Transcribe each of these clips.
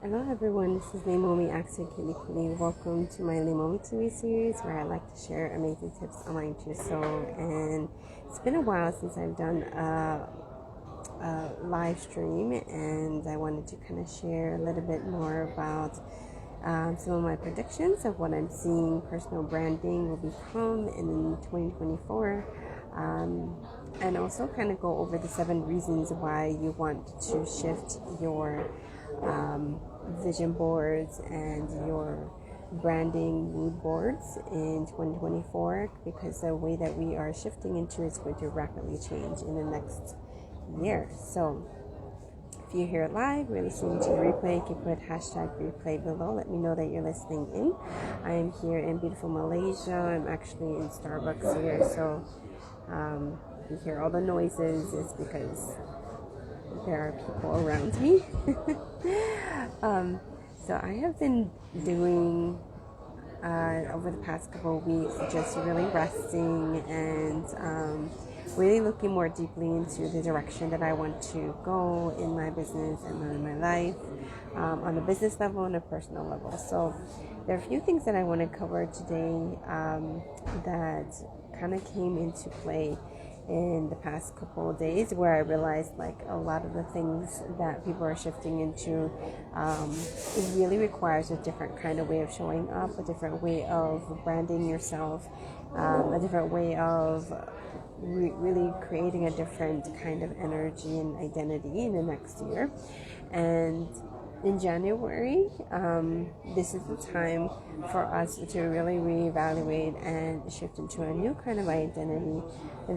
Hello everyone, this is Leimomi accidentally. Welcome to my Leimomitv series where I like to share amazing tips on Link.tree. And it's been a while since I've done a live stream, and I wanted to kind of share a little bit more about some of my predictions of what I'm seeing personal branding will become in 2024. And also kind of go over the 7 reasons why you want to shift your vision boards and your branding mood boards in 2024, because the way that we are shifting into is going to rapidly change in the next year. So if you hear it live, you're listening to the replay, you can put hashtag replay below. Let me know that you're listening in. I am here in beautiful Malaysia. I'm actually in Starbucks here, so you hear all the noises. It's because there are people around me. So I have been doing over the past couple of weeks just really resting and really looking more deeply into the direction that I want to go in my business and in my life, on a business level and a personal level. So there are a few things that I want to cover today that kind of came into play in the past couple of days, where I realized like a lot of the things that people are shifting into, it really requires a different kind of way of showing up, a different way of branding yourself, a different way of really creating a different kind of energy and identity in the next year. And in January, this is the time for us to really reevaluate and shift into a new kind of identity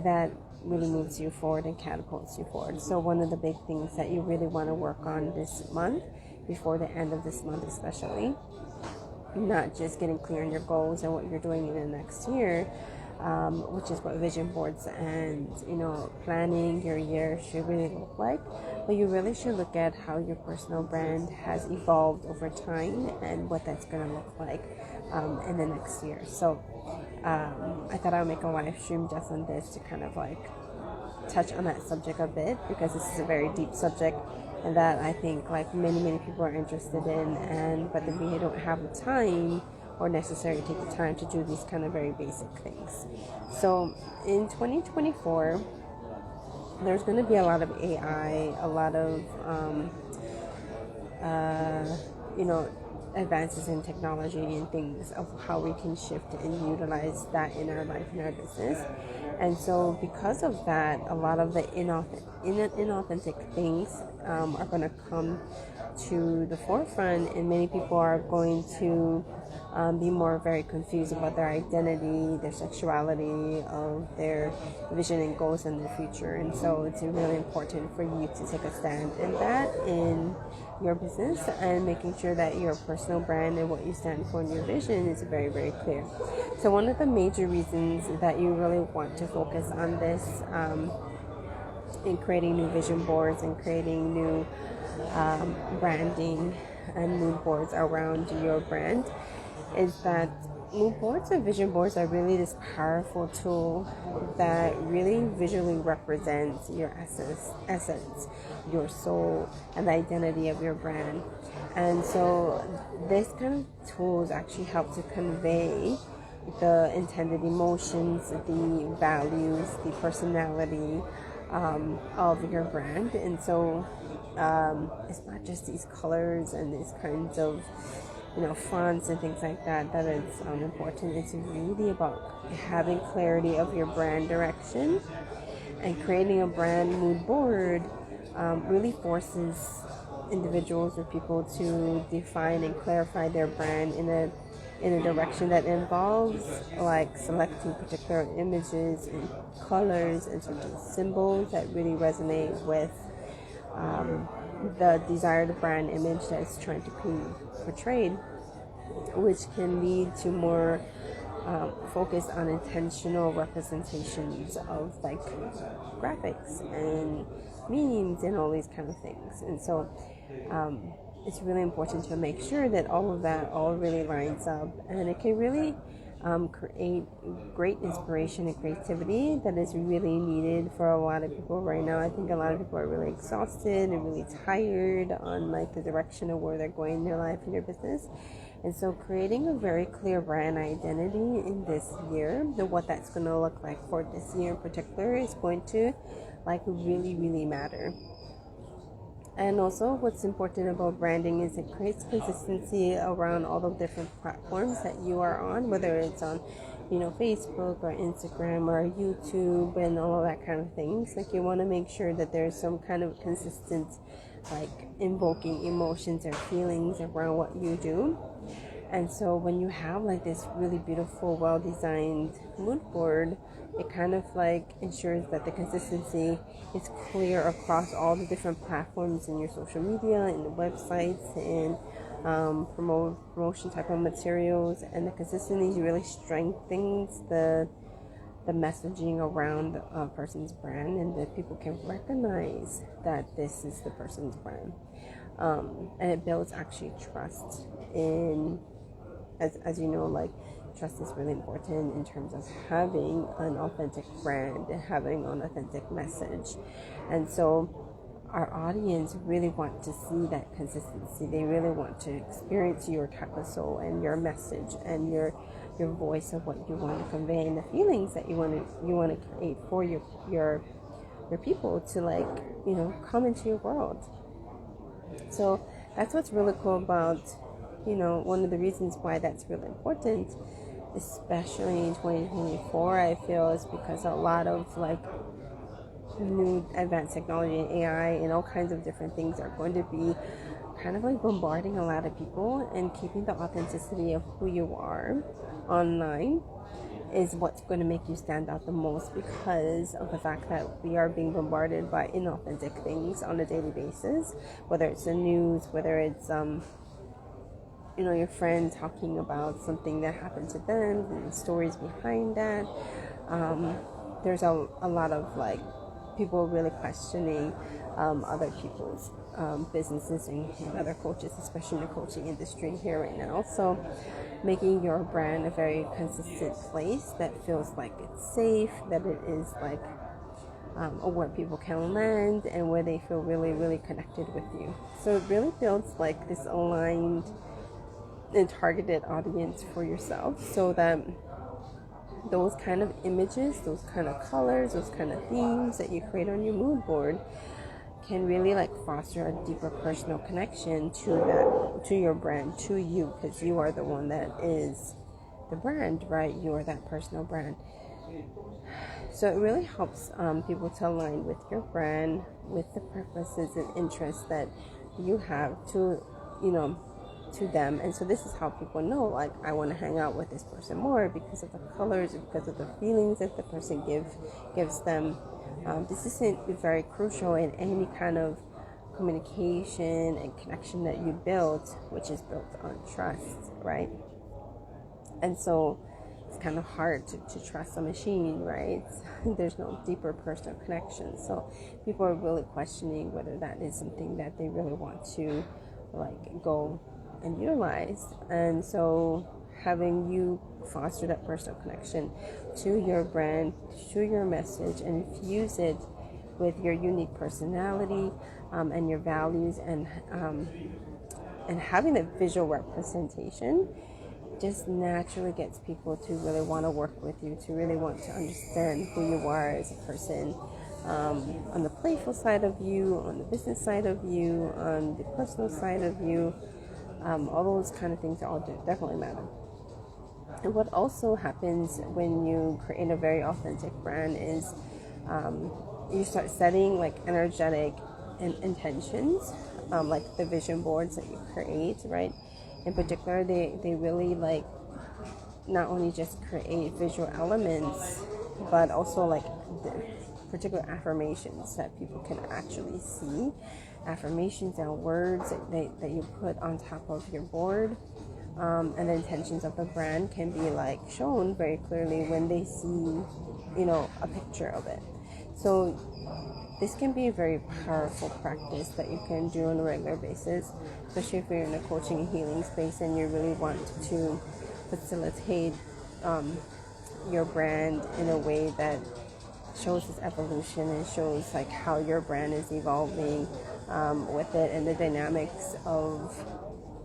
that really moves you forward and catapults you forward. So one of the big things that you really want to work on this month, before the end of this month especially, not just getting clear on your goals and what you're doing in the next year, which is what vision boards and planning your year should really look like, but you really should look at how your personal brand has evolved over time and what that's going to look like in the next year. So I thought I would make a live stream just on this to kind of like touch on that subject a bit, because this is a very deep subject and that I think like many people are interested in, but they don't have the time or necessarily take the time to do these kind of very basic things. So in 2024, there's going to be a lot of AI, a lot of advances in technology and things of how we can shift and utilize that in our life, in our business. And so because of that, a lot of the inauthentic things are going to come to the forefront, and many people are going to be very confused about their identity, their sexuality, of their vision and goals in their future. And so it's really important for you to take a stand in that in your business, and making sure that your personal brand and what you stand for in your vision is very clear. So one of the major reasons that you really want to focus on this in creating new vision boards and creating new branding and mood boards around your brand is that mood boards and vision boards are really this powerful tool that really visually represents your essence, your soul, and the identity of your brand. And so this kind of tools actually help to convey the intended emotions, the values, the personality of your brand. And so it's not just these colors and these kinds of fonts and things like that is important. It's really about having clarity of your brand direction, and creating a brand mood board really forces individuals or people to define and clarify their brand in a direction that involves like selecting particular images and colors and certain symbols that really resonate with the desired brand image that's trying to be portrayed, which can lead to more focus on intentional representations of like graphics and memes and all these kind of things. And so it's really important to make sure that all of that all really lines up, and it can really create great inspiration and creativity that is really needed for a lot of people right now. I think a lot of people are really exhausted and really tired on like the direction of where they're going in their life and their business. And so creating a very clear brand identity in this year, what that's going to look like for this year in particular, is going to like really, really matter. And also what's important about branding is it creates consistency around all the different platforms that you are on, whether it's on, Facebook or Instagram or YouTube and all of that kind of things. Like you want to make sure that there's some kind of consistent, like invoking emotions or feelings around what you do. And so when you have like this really beautiful, well-designed mood board, it kind of like ensures that the consistency is clear across all the different platforms in your social media, in the websites, and promotion type of materials. And the consistency really strengthens the messaging around a person's brand, and that people can recognize that this is the person's brand. And it builds actually trust in, as you know, like trust is really important in terms of having an authentic brand and having an authentic message. And so our audience really want to see that consistency. They really want to experience your type of soul and your message and your voice of what you want to convey and the feelings that you want to create for your people to like, come into your world. So that's what's really cool about, one of the reasons why that's really important, especially in 2024, I feel, is because a lot of like new advanced technology and AI and all kinds of different things are going to be kind of like bombarding a lot of people, and keeping the authenticity of who you are online is what's going to make you stand out the most, because of the fact that we are being bombarded by inauthentic things on a daily basis, whether it's the news, whether it's your friend talking about something that happened to them and the stories behind that. There's a lot of like people really questioning other people's businesses and other coaches, especially in the coaching industry here right now. So making your brand a very consistent place that feels like it's safe, that it is like where people can land and where they feel really, really connected with you. So it really builds like this aligned and targeted audience for yourself, so that those kind of images, those kind of colors, those kind of themes that you create on your mood board can really like foster a deeper personal connection to your brand, to you, because you are the one that is the brand, right? You are that personal brand. So it really helps people to align with your brand, with the purposes and interests that you have to them. And so this is how people know, like, I want to hang out with this person more because of the colors, because of the feelings that the person gives them. This isn't very crucial in any kind of communication and connection that you build, which is built on trust, right? And so it's kind of hard to trust a machine, right? There's no deeper personal connection. So people are really questioning whether that is something that they really want to like go and utilize. And so having you foster that personal connection to your brand, to your message, and infuse it with your unique personality and your values, and having a visual representation just naturally gets people to really want to work with you, to really want to understand who you are as a person, on the playful side of you, on the business side of you, on the personal side of you. All those kind of things all definitely matter. And what also happens when you create a very authentic brand is you start setting like energetic intentions, like the vision boards that you create, right? In particular, they really like not only just create visual elements, but also like the particular affirmations that people can actually see. Affirmations and words that you put on top of your board, and the intentions of the brand can be like shown very clearly when they see, a picture of it. So this can be a very powerful practice that you can do on a regular basis, especially if you're in a coaching and healing space and you really want to facilitate your brand in a way that shows this evolution and shows like how your brand is evolving with it, and the dynamics of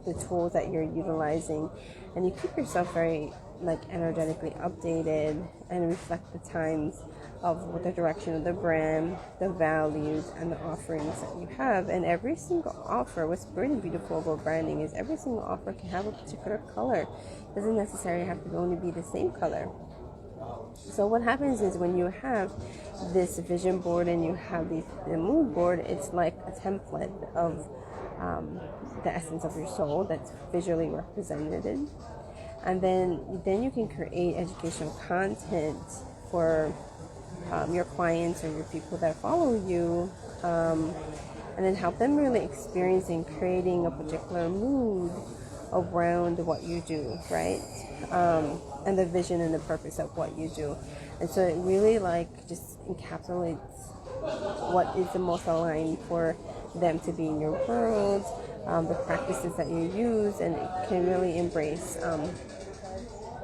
the tools that you're utilizing, and you keep yourself very like energetically updated and reflect the times of the direction of the brand, the values, and the offerings that you have. And every single offer, what's really beautiful about branding is every single offer can have a particular color. It doesn't necessarily have to only be the same color. So what happens is when you have this vision board and you have the mood board, it's like a template of the essence of your soul that's visually represented. And then you can create educational content for your clients or your people that follow you, and then help them really experiencing creating a particular mood around what you do, right? And the vision and the purpose of what you do. And so it really like just encapsulates what is the most aligned for them to be in your world, the practices that you use, and it can really embrace,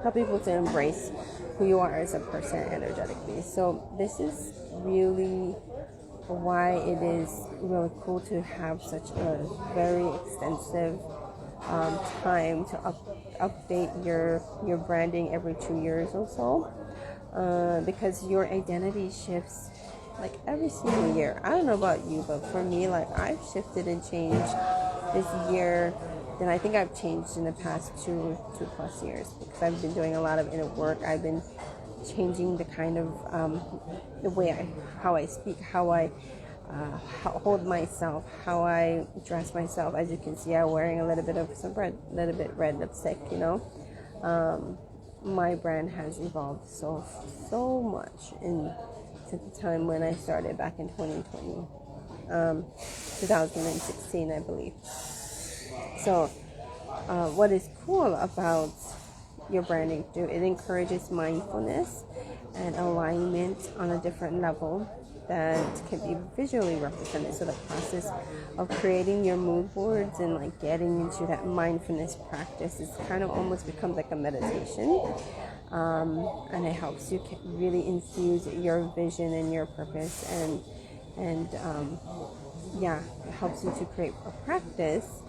help people to embrace who you are as a person energetically. So this is really why it is really cool to have such a very extensive time to update your branding every 2 years or so, because your identity shifts like every single year. I don't know about you, but for me, like I've shifted and changed this year than I think I've changed in the past two plus years, because I've been doing a lot of inner work. I've been changing the kind of the way how I speak, how I hold myself, how I dress myself. As you can see, I'm wearing a little bit red lipstick. My brand has evolved so much since the time when I started back in 2016, I believe. So what is cool about your branding too, it encourages mindfulness and alignment on a different level that can be visually represented. So the process of creating your mood boards and like getting into that mindfulness practice is kind of almost becomes like a meditation, and it helps you really infuse your vision and your purpose, and it helps you to create a practice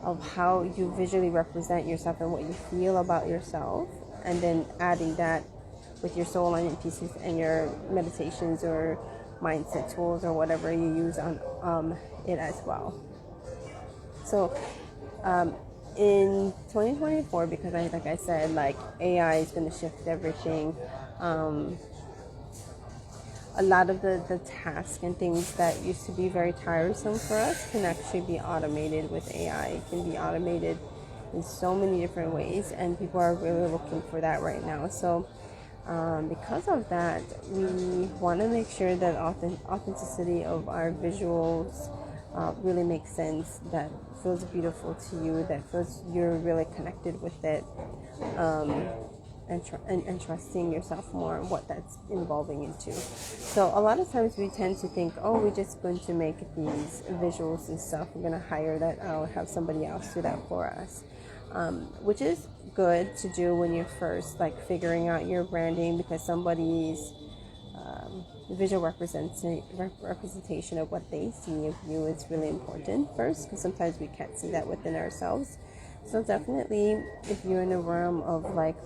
of how you visually represent yourself and what you feel about yourself, and then adding that with your soul alignment pieces and your meditations or mindset tools or whatever you use on it as well. So in 2024, because like I said, like AI is going to shift everything. A lot of the tasks and things that used to be very tiresome for us can actually be automated with AI. It can be automated in so many different ways, and people are really looking for that right now. So because of that, we want to make sure that authenticity of our visuals really makes sense, that feels beautiful to you, that feels you're really connected with it, and trusting yourself more what that's evolving into. So a lot of times we tend to think, oh, we're just going to make these visuals and stuff, we're going to hire that out, have somebody else do that for us, which is good to do when you're first like figuring out your branding, because somebody's visual representation of what they see of you is really important first, because sometimes we can't see that within ourselves. So definitely, if you're in a realm of like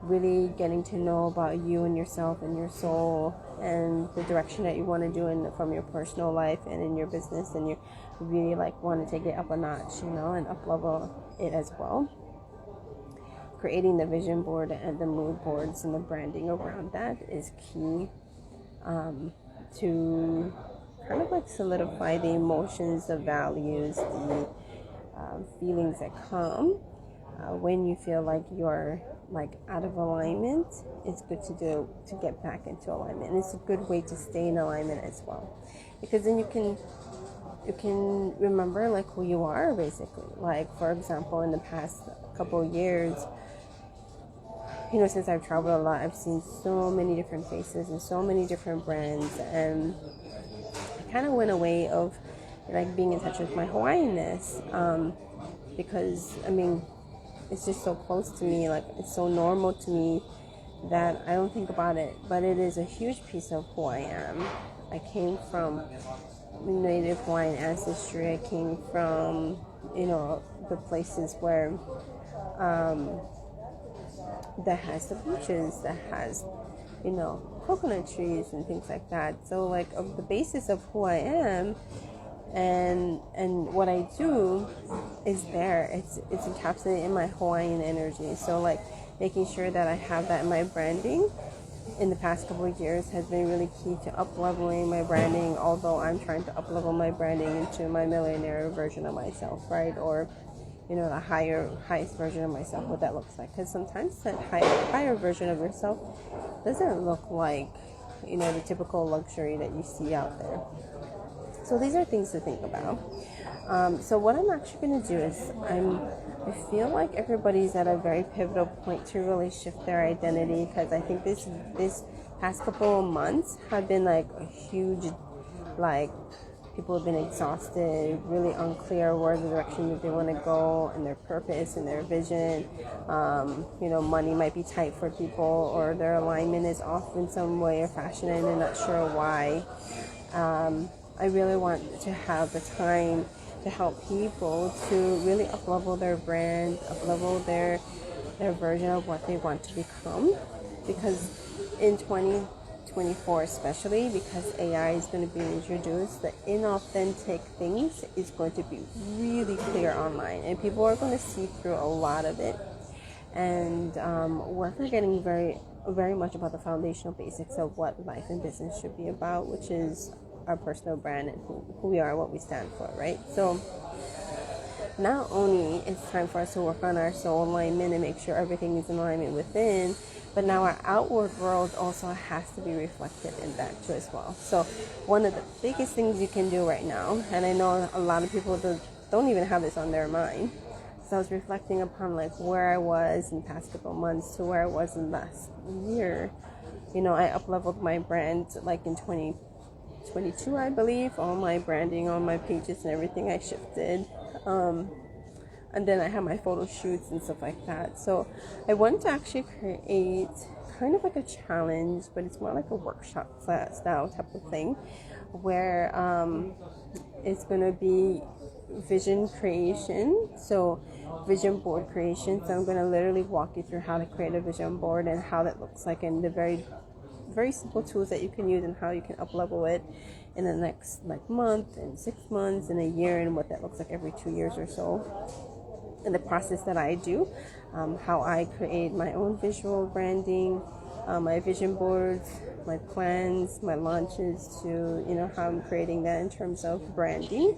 really getting to know about you and yourself and your soul and the direction that you want to do from your personal life and in your business, and you really like want to take it up a notch, and up level it as well, creating the vision board and the mood boards and the branding around that is key, to kind of like solidify the emotions, the values, the feelings that come when you feel like you're like out of alignment. It's good to get back into alignment, and it's a good way to stay in alignment as well, because then you can remember like who you are, basically. Like, for example, in the past couple of years, since I've traveled a lot, I've seen so many different faces and so many different brands, and I kind of went away of like being in touch with my Hawaiianness, because it's just so close to me, like it's so normal to me that I don't think about it, but it is a huge piece of who I am. I came from Native Hawaiian ancestry. I came from, the places where that has the beaches, that has, coconut trees and things like that. So like of the basis of who I am and what I do is there. It's encapsulated in my Hawaiian energy. So like making sure that I have that in my branding in the past couple of years has been really key to up-leveling my branding, although I'm trying to up-level my branding into my millionaire version of myself, right? Or, the highest version of myself, what that looks like. Because sometimes that higher version of yourself doesn't look like, the typical luxury that you see out there. So these are things to think about. So what I'm actually going to do is I feel like everybody's at a very pivotal point to really shift their identity, because I think this past couple of months have been like a huge, like people have been exhausted, really unclear where the direction that they want to go and their purpose and their vision. Money might be tight for people, or their alignment is off in some way or fashion and they're not sure why. I really want to have the time to help people to really up-level their brand, up-level their version of what they want to become. Because in 2024 especially, because AI is going to be introduced, the inauthentic things is going to be really clear online, and people are going to see through a lot of it. And we're forgetting very, very much about the foundational basics of what life and business should be about, which is our personal brand and who we are, what we stand for, right? So not only it's time for us to work on our soul alignment and make sure everything is in alignment within, but now our outward world also has to be reflected in that too as well. So one of the biggest things you can do right now, and I know a lot of people don't even have this on their mind, so I was reflecting upon like where I was in the past couple of months to where I was in last year. I up-leveled my brand like in 2022, I believe. All my branding on my pages and everything I shifted. And then I have my photo shoots and stuff like that. So I want to actually create kind of like a challenge, but it's more like a workshop style type of thing, where it's going to be vision creation. So vision board creation. So I'm going to literally walk you through how to create a vision board and how that looks like, and the very very simple tools that you can use and how you can up-level it in the next month and 6 months and a year, and what that looks like every 2 years or so. And the process that I do, how I create my own visual branding, my vision boards, my plans, my launches, to how I'm creating that in terms of branding,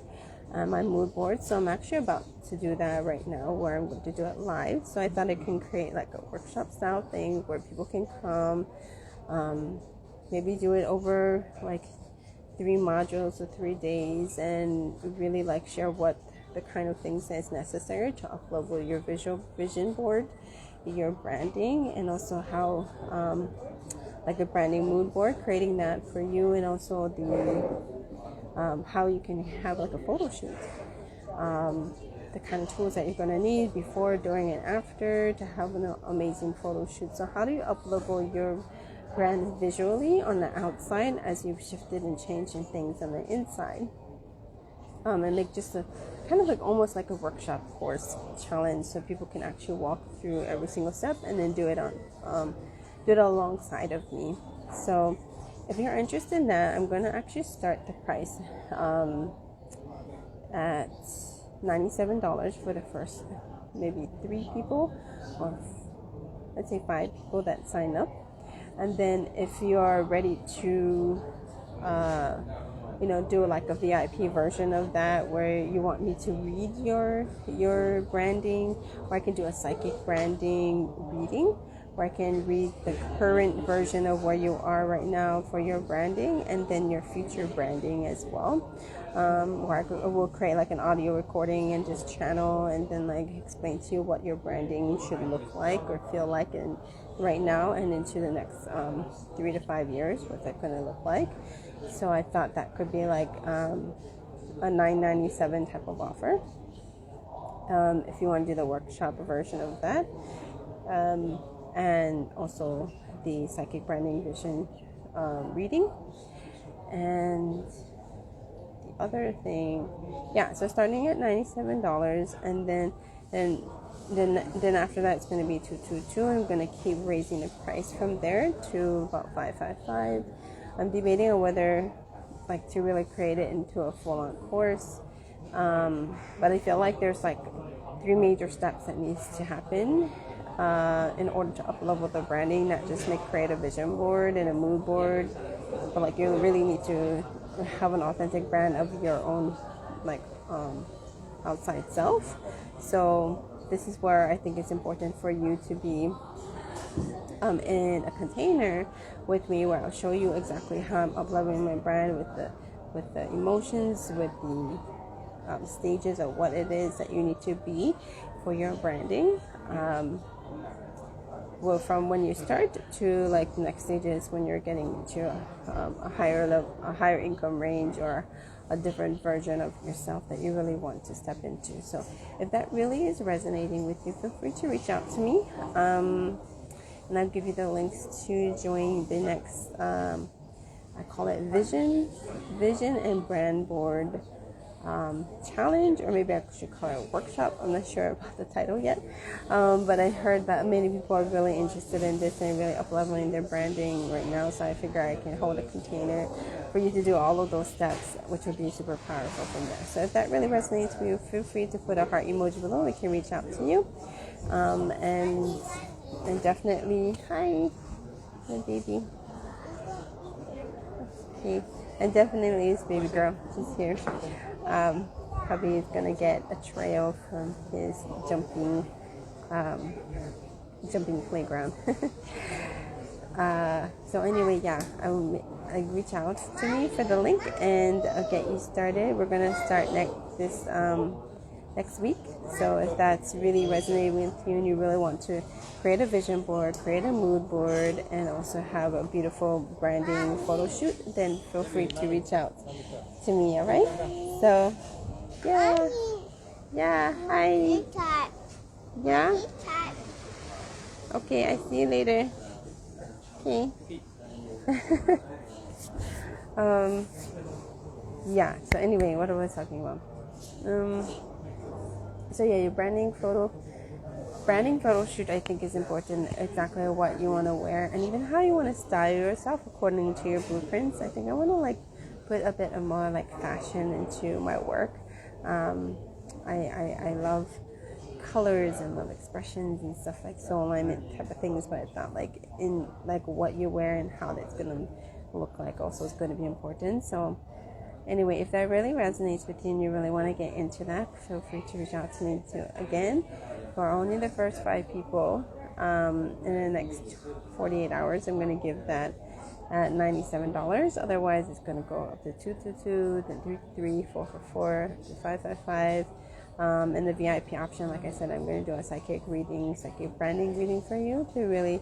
my mood board. So I'm actually about to do that right now, where I'm going to do it live. So I thought I can create like a workshop style thing where people can come. Maybe do it over like 3 modules or 3 days, and really like share what the kind of things that's necessary to up-level your vision board, your branding, and also how like a branding mood board, creating that for you, and also the how you can have like a photo shoot, the kind of tools that you're going to need before, during, and after to have an amazing photo shoot. So how do you up-level your brand visually on the outside as you've shifted and changed in things on the inside, and like just a kind of like almost like a workshop course challenge, so people can actually walk through every single step and then do it alongside of me. So if you're interested in that, I'm going to actually start the price at $97 for the first maybe 3 people, or let's say 5 people that sign up. And then if you are ready to, do like a VIP version of that, where you want me to read your branding, or I can do a psychic branding reading, where I can read the current version of where you are right now for your branding, and then your future branding as well. Where I will create like an audio recording and just channel, and then like explain to you what your branding should look like or feel like in right now and into the next 3 to 5 years, what's that going to look like. So I thought that could be like a $9.97 type of offer. if you want to do the workshop version of that, and also the psychic branding vision reading. And the other thing, yeah, so starting at $97, and then after that it's going to be $222. I'm going to keep raising the price from there to about $555. I'm debating on whether like to really create it into a full-on course, but I feel like there's like 3 major steps that needs to happen in order to up-level the branding, not just create a vision board and a mood board, but like you really need to have an authentic brand of your own outside self. So this is where I think it's important for you to be in a container with me, where I'll show you exactly how I'm up-leveling my brand with the emotions, with the stages of what it is that you need to be for your branding. Well, from when you start to like the next stages when you're getting to a higher level, a higher income range, or a different version of yourself that you really want to step into. So if that really is resonating with you, feel free to reach out to me, and I'll give you the links to join the next I call it vision and brand board challenge, or maybe I should call it a workshop. I'm not sure about the title yet, but I heard that many people are really interested in this and really up-leveling their branding right now, so I figure I can hold a container for you to do all of those steps, which would be super powerful from there. So if that really resonates with you, feel free to put a heart emoji below. I can reach out to you, and definitely, hi, my baby. Okay, and definitely this baby girl, she's here. Hubby is gonna get a trail from his jumping playground. So anyway, yeah, reach out to me for the link, and I'll get you started. We're gonna start next week. So if that's really resonating with you and you really want to create a vision board, create a mood board, and also have a beautiful branding photo shoot, then feel free to reach out to me, all right? So, yeah, hi. Yeah? Okay, I see you later. Okay. Yeah, so anyway, what was I talking about? So yeah, your branding photo shoot, I think, is important. Exactly what you want to wear, and even how you want to style yourself according to your blueprints. I think I want to put a bit of more fashion into my work. I love colors and love expressions and stuff, soul alignment type of things, but it's not in what you wear and how that's gonna look like also is going to be important. So anyway, if that really resonates with you and you really want to get into that, feel free to reach out to me too. Again, for only the first 5 people, in the next 48 hours, I'm going to give that at $97. Otherwise, it's going to go up to $222, then $333, $444, to $555. And the VIP option, like I said, I'm going to do a psychic branding reading for you to really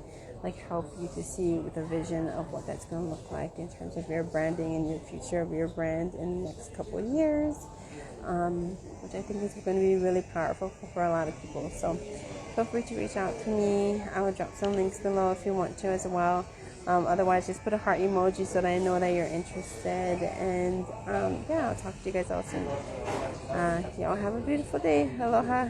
help you to see with a vision of what that's going to look like in terms of your branding and your future of your brand in the next couple of years, which I think is going to be really powerful for a lot of people. So feel free to reach out to me. I will drop some links below if you want to as well. Otherwise, just put a heart emoji so that I know that you're interested. And yeah, I'll talk to you guys all soon. Y'all have a beautiful day. Aloha.